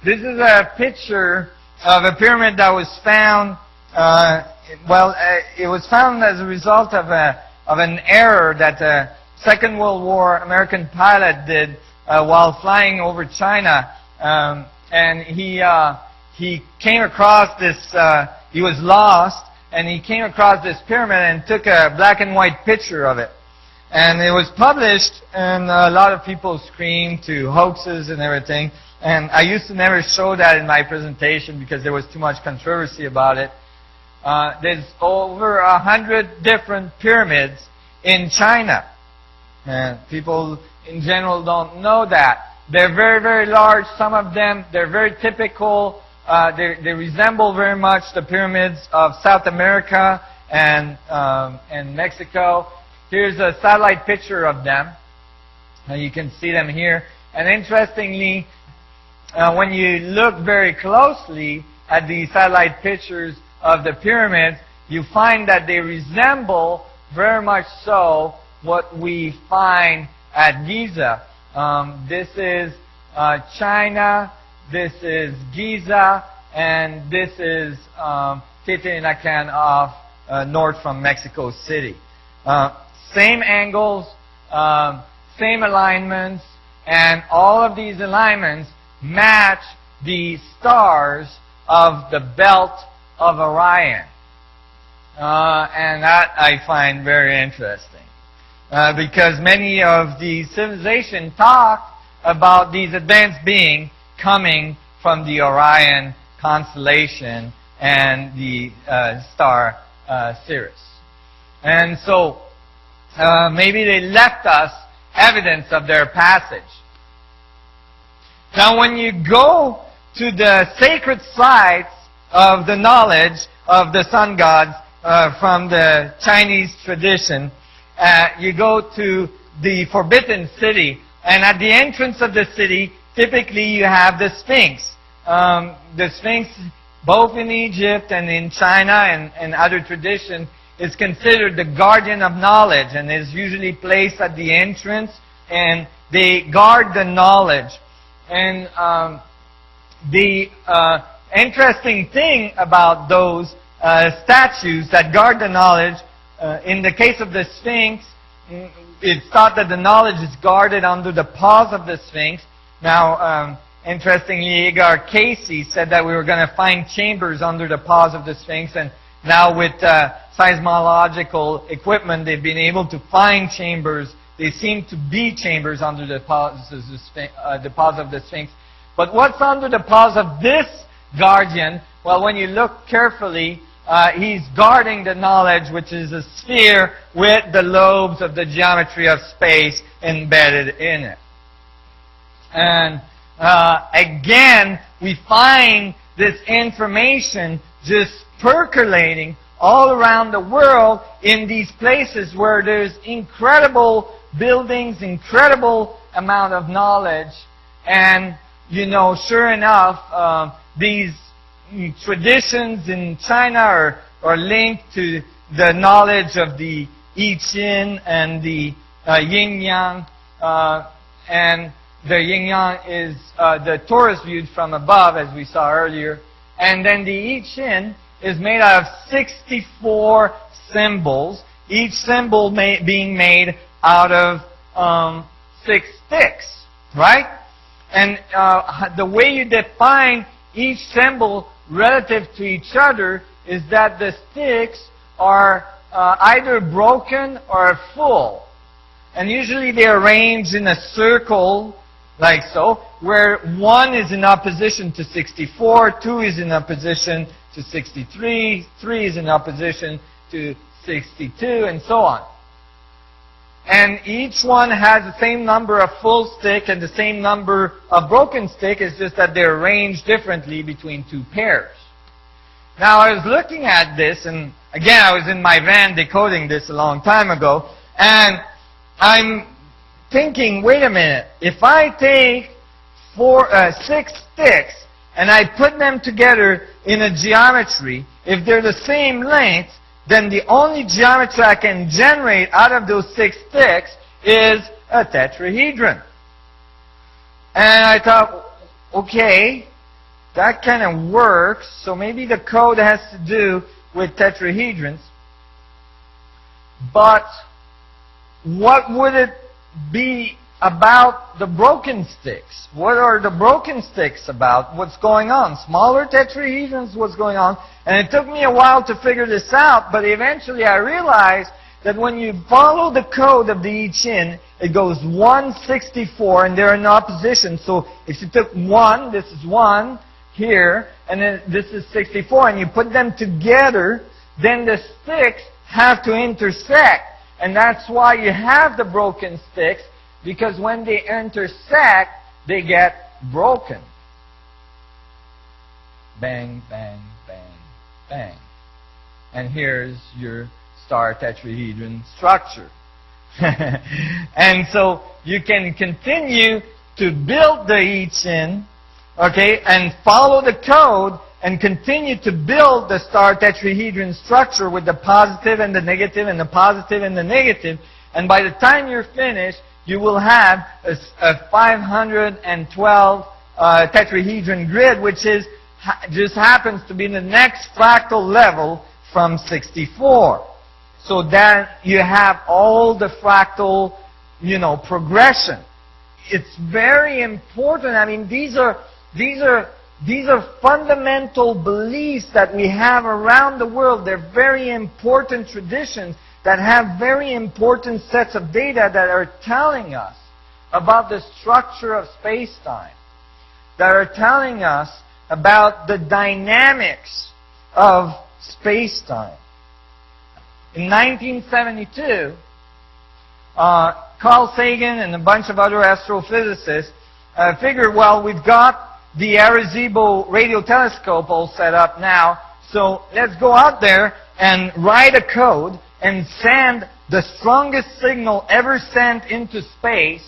This is a picture of a pyramid that was found. It was found as a result of an error that a Second World War American pilot did while flying over China, and he came across this. He was lost, and he came across this pyramid and took a black and white picture of it. And it was published, and a lot of people screamed to hoaxes and everything. And I used to never show that in my presentation because there was too much controversy about it. There's over 100 different pyramids in China. And people in general don't know that. They're very, very large. Some of them, they're very typical. They resemble very much the pyramids of South America and Mexico. Here's a satellite picture of them. You can see them here. And interestingly, when you look very closely at the satellite pictures of the pyramids, you find that they resemble very much so what we find at Giza. This is China, this is Giza, and this is Teotihuacan off north from Mexico City. Same angles, same alignments, and all of these alignments match the stars of the belt of Orion. And that I find very interesting. Because many of the civilizations talk about these advanced beings coming from the Orion constellation and the star Sirius. And so, maybe they left us evidence of their passage. Now, when you go to the sacred sites of the knowledge of the sun gods from the Chinese tradition, you go to the Forbidden City, and at the entrance of the city, typically you have the Sphinx. The Sphinx, both in Egypt and in China and other traditions, is considered the guardian of knowledge and is usually placed at the entrance, and they guard the knowledge. And the interesting thing about those statues that guard the knowledge, in the case of the Sphinx, it's thought that the knowledge is guarded under the paws of the Sphinx. Now, interestingly, Edgar Casey said that we were going to find chambers under the paws of the Sphinx, and now with seismological equipment, they've been able to find chambers. They seem to be chambers under the paws of the Sphinx. But what's under the paws of this guardian? Well, when you look carefully, he's guarding the knowledge, which is a sphere with the lobes of the geometry of space embedded in it. And again, we find this information just percolating all around the world in these places where there's incredible buildings, incredible amount of knowledge. And, you know, sure enough, these traditions in China are linked to the knowledge of the I Ching and the yin-yang. And the yin-yang is the torus viewed from above, as we saw earlier. And then the I Ching is made out of 64 symbols, each symbol being made out of 6 sticks, right? And the way you define each symbol relative to each other is that the sticks are either broken or full. And usually they're arranged in a circle, like so, where 1 is in opposition to 64, 2 is in opposition to 63, 3 is in opposition to 62, and so on. And each one has the same number of full stick and the same number of broken stick. It's just that they're arranged differently between 2 pairs. Now, I was looking at this, and again, I was in my van decoding this a long time ago, and I'm thinking, wait a minute, if I take 6 sticks and I put them together in a geometry, if they're the same length, then the only geometry I can generate out of those 6 sticks is a tetrahedron. And I thought, okay, that kind of works. So maybe the code has to do with tetrahedrons. But what would it be about the broken sticks? What are the broken sticks about? What's going on? Smaller tetrahedrons, what's going on? And it took me a while to figure this out, but eventually I realized that when you follow the code of the I Ching, it goes 164, and they're in opposition. So if you took 1, this is 1 here, and then this is 64, and you put them together, then the sticks have to intersect. And that's why you have the broken sticks, because when they intersect, they get broken. Bang, bang, bang, bang. And here's your star tetrahedron structure. And so you can continue to build the I Ching, okay, and follow the code and continue to build the star tetrahedron structure with the positive and the negative and the positive and the negative. And by the time you're finished, you will have a 512 tetrahedron grid, which is just happens to be the next fractal level from 64. So then you have all the fractal, progression. It's very important. I mean, these are fundamental beliefs that we have around the world. They're very important traditions that have very important sets of data that are telling us about the structure of space-time, that are telling us about the dynamics of space-time. In 1972, Carl Sagan and a bunch of other astrophysicists figured, well, we've got the Arecibo radio telescope all set up now, so let's go out there and write a code and send the strongest signal ever sent into space